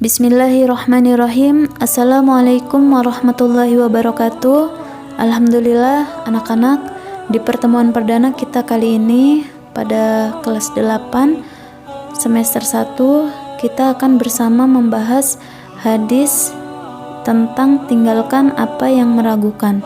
Bismillahirrahmanirrahim. Assalamualaikum warahmatullahi wabarakatuh. Alhamdulillah anak-anak, di pertemuan perdana kita kali ini pada kelas 8 semester 1 kita akan bersama membahas hadis tentang tinggalkan apa yang meragukan,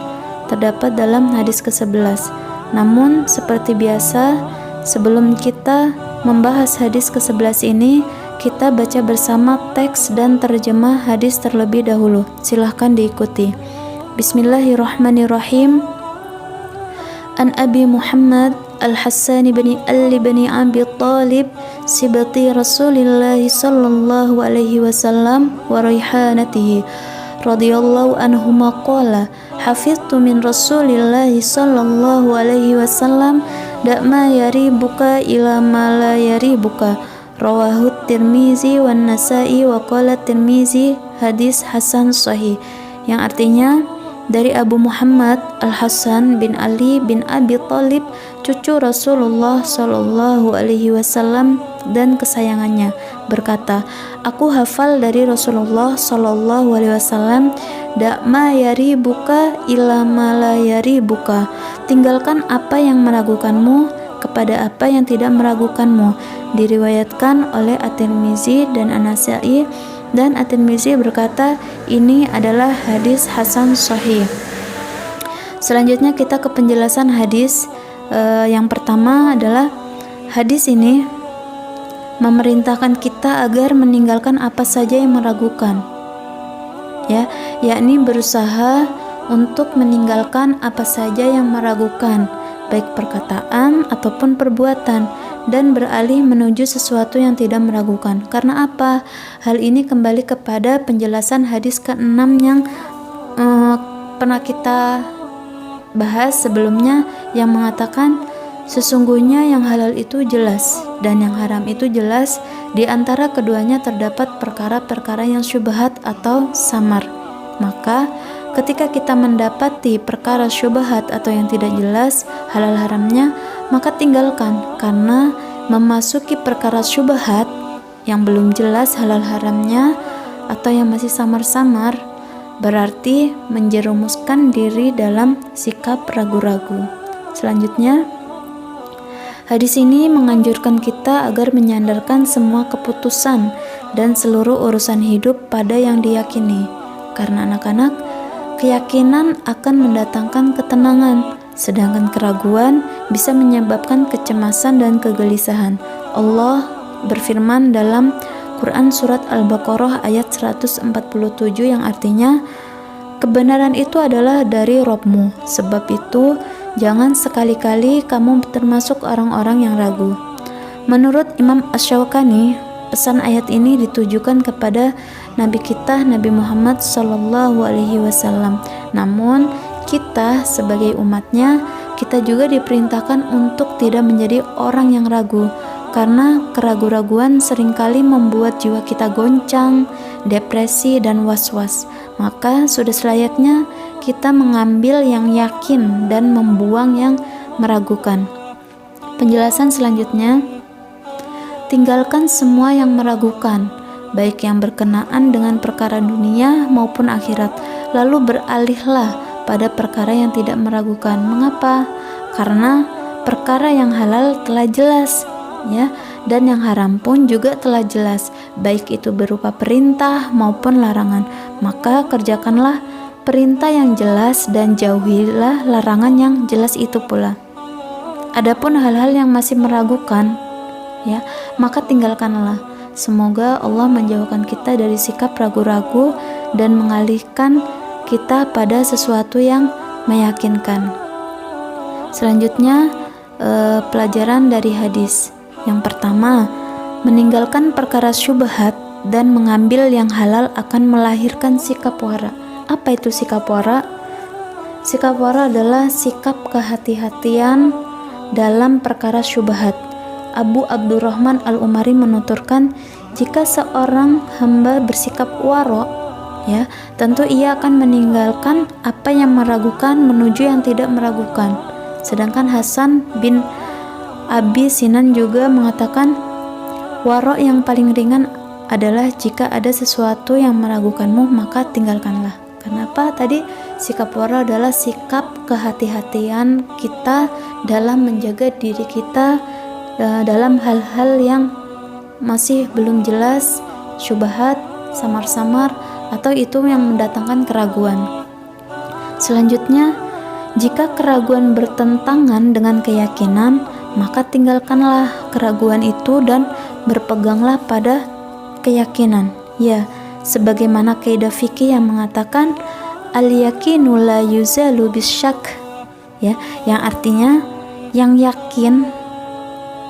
terdapat dalam hadis ke-11. Namun seperti biasa, sebelum kita membahas hadis ke-11 ini, kita baca bersama teks dan terjemah hadis terlebih dahulu. Silahkan diikuti. Bismillahirrahmanirrahim. An Abi Muhammad Al-Hassan bin Ali bin Abi Talib sibati Rasulillah sallallahu alaihi wasallam wa raihanatihi radhiyallahu anhuma qala hafiztu min Rasulillah sallallahu alaihi wasallam da'ma yaribuka ila ma la yaribuka rawahu Tirmizi wan Nasa'i wa qala Tirmizi hadis hasan sahih, yang artinya dari Abu Muhammad Al-Hasan bin Ali bin Abi Talib, cucu Rasulullah sallallahu alaihi wasallam dan kesayangannya, berkata, aku hafal dari Rasulullah sallallahu alaihi wasallam, da'ma yaribuka ila ma la yaribuka, tinggalkan apa yang meragukanmu kepada apa yang tidak meragukanmu. Diriwayatkan oleh At-Tirmizi dan An-Nasa'i, dan At-Tirmizi berkata ini adalah hadis hasan sahih. Selanjutnya kita ke penjelasan hadis. Yang pertama adalah hadis ini memerintahkan kita agar meninggalkan apa saja yang meragukan, yakni berusaha untuk meninggalkan apa saja yang meragukan, baik perkataan ataupun perbuatan, dan beralih menuju sesuatu yang tidak meragukan. Karena apa? Hal ini kembali kepada penjelasan hadis ke-6 yang pernah kita bahas sebelumnya, yang mengatakan sesungguhnya yang halal itu jelas dan yang haram itu jelas, di antara keduanya terdapat perkara-perkara yang syubhat atau samar. Maka ketika kita mendapati perkara syubhat atau yang tidak jelas halal haramnya, maka tinggalkan, karena memasuki perkara syubhat yang belum jelas halal haramnya atau yang masih samar-samar berarti menjerumuskan diri dalam sikap ragu-ragu. Selanjutnya, hadis ini menganjurkan kita agar menyandarkan semua keputusan dan seluruh urusan hidup pada yang diyakini, karena anak-anak, keyakinan akan mendatangkan ketenangan, sedangkan keraguan bisa menyebabkan kecemasan dan kegelisahan. Allah berfirman dalam Quran surat Al-Baqarah ayat 147 yang artinya, kebenaran itu adalah dari Rabb-Mu, sebab itu jangan sekali-kali kamu termasuk orang-orang yang ragu. Menurut Imam Asy-Syaukani, pesan ayat ini ditujukan kepada Nabi kita Nabi Muhammad sallallahu alaihi wasallam. Namun kita sebagai umatnya, kita juga diperintahkan untuk tidak menjadi orang yang ragu, karena keraguan-raguan seringkali membuat jiwa kita goncang, depresi, dan was-was. Maka sudah selayaknya kita mengambil yang yakin dan membuang yang meragukan. Penjelasan selanjutnya, tinggalkan semua yang meragukan, baik yang berkenaan dengan perkara dunia maupun akhirat, lalu beralihlah pada perkara yang tidak meragukan. Mengapa? Karena perkara yang halal telah jelas, dan yang haram pun juga telah jelas, baik itu berupa perintah maupun larangan. Maka kerjakanlah perintah yang jelas dan jauhilah larangan yang jelas itu pula. Adapun hal-hal yang masih meragukan, maka tinggalkanlah. Semoga Allah menjauhkan kita dari sikap ragu-ragu dan mengalihkan kita pada sesuatu yang meyakinkan. Selanjutnya, pelajaran dari hadis. Yang pertama, meninggalkan perkara syubhat dan mengambil yang halal akan melahirkan sikap wara. Apa itu sikap wara? Sikap wara adalah sikap kehati-hatian dalam perkara syubhat. Abu Abdurrahman Al-Umari menuturkan, jika seorang hamba bersikap waro, tentu ia akan meninggalkan apa yang meragukan menuju yang tidak meragukan. Sedangkan Hasan bin Abi Sinan juga mengatakan, waro yang paling ringan adalah jika ada sesuatu yang meragukanmu maka tinggalkanlah. Kenapa? Tadi sikap wara adalah sikap kehati-hatian kita dalam menjaga diri kita dalam hal-hal yang masih belum jelas, syubhat, samar-samar, atau itu yang mendatangkan keraguan. Selanjutnya, jika keraguan bertentangan dengan keyakinan, maka tinggalkanlah keraguan itu dan berpeganglah pada keyakinan. Ya, sebagaimana kaidah fikih yang mengatakan al-yaqinu la yuzalu bisyak, ya, yang artinya yang yakin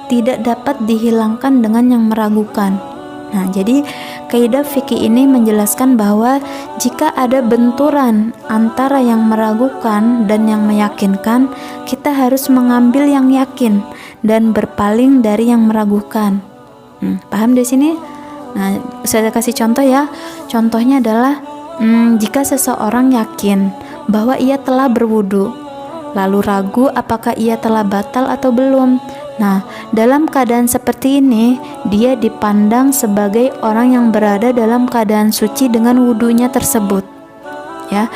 tidak dapat dihilangkan dengan yang meragukan. Nah, jadi kaidah fikih ini menjelaskan bahwa jika ada benturan antara yang meragukan dan yang meyakinkan, kita harus mengambil yang yakin dan berpaling dari yang meragukan. Paham di sini? Nah, saya kasih contoh ya. Contohnya adalah jika seseorang yakin bahwa ia telah berwudu, lalu ragu apakah ia telah batal atau belum. Nah, dalam keadaan seperti ini, dia dipandang sebagai orang yang berada dalam keadaan suci dengan wudunya tersebut. Ya,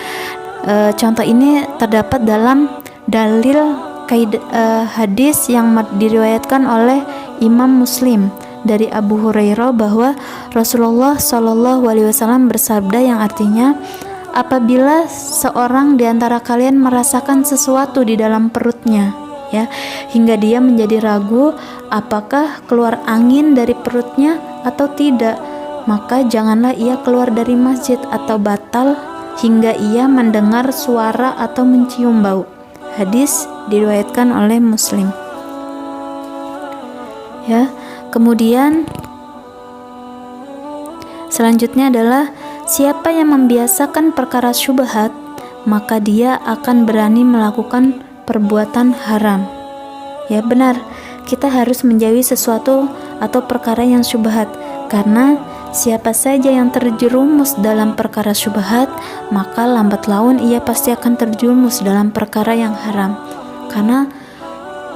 contoh ini terdapat dalam dalil hadis yang diriwayatkan oleh Imam Muslim dari Abu Hurairah bahwa Rasulullah SAW bersabda yang artinya, apabila seorang di antara kalian merasakan sesuatu di dalam perutnya, ya, hingga dia menjadi ragu apakah keluar angin dari perutnya atau tidak, maka janganlah ia keluar dari masjid atau batal hingga ia mendengar suara atau mencium bau. Hadis diriwayatkan oleh Muslim. Ya, kemudian selanjutnya adalah siapa yang membiasakan perkara syubhat, maka dia akan berani melakukan perbuatan haram. Ya, benar, kita harus menjauhi sesuatu atau perkara yang syubhat, karena siapa saja yang terjerumus dalam perkara syubhat, maka lambat laun ia pasti akan terjerumus dalam perkara yang haram. Karena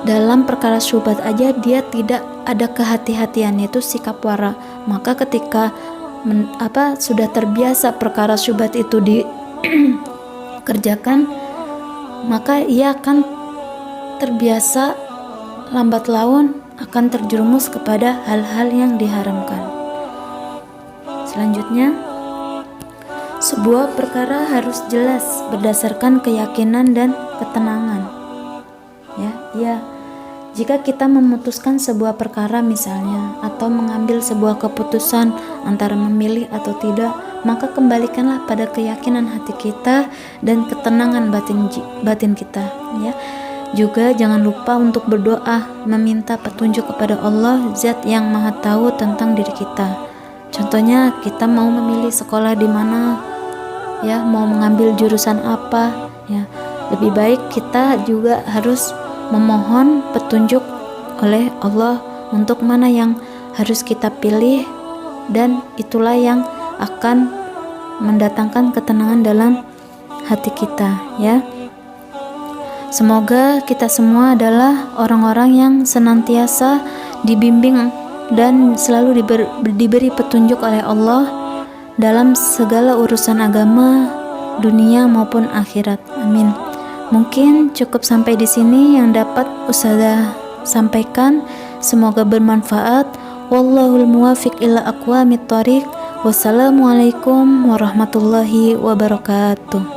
dalam perkara syubhat aja dia tidak ada kehati-hatian, yaitu sikap wara. Maka ketika sudah terbiasa perkara syubhat itu dikerjakan, maka ia akan terbiasa lambat laun akan terjerumus kepada hal-hal yang diharamkan. Selanjutnya, sebuah perkara harus jelas berdasarkan keyakinan dan ketenangan. Ya, jika kita memutuskan sebuah perkara misalnya, atau mengambil sebuah keputusan antara memilih atau tidak, maka kembalikanlah pada keyakinan hati kita dan ketenangan batin kita, ya. Juga jangan lupa untuk berdoa, meminta petunjuk kepada Allah, Zat yang Maha Tahu tentang diri kita. Contohnya kita mau memilih sekolah di mana, ya, mau mengambil jurusan apa, ya. Lebih baik kita juga harus memohon petunjuk oleh Allah untuk mana yang harus kita pilih, dan itulah yang akan mendatangkan ketenangan dalam hati kita, ya. Semoga kita semua adalah orang-orang yang senantiasa dibimbing dan selalu diberi petunjuk oleh Allah dalam segala urusan agama, dunia maupun akhirat. Amin. Mungkin cukup sampai di sini yang dapat Ustazah sampaikan. Semoga bermanfaat. Wallahul muwafiq ila aqwamit thoriq. Wassalamualaikum warahmatullahi wabarakatuh.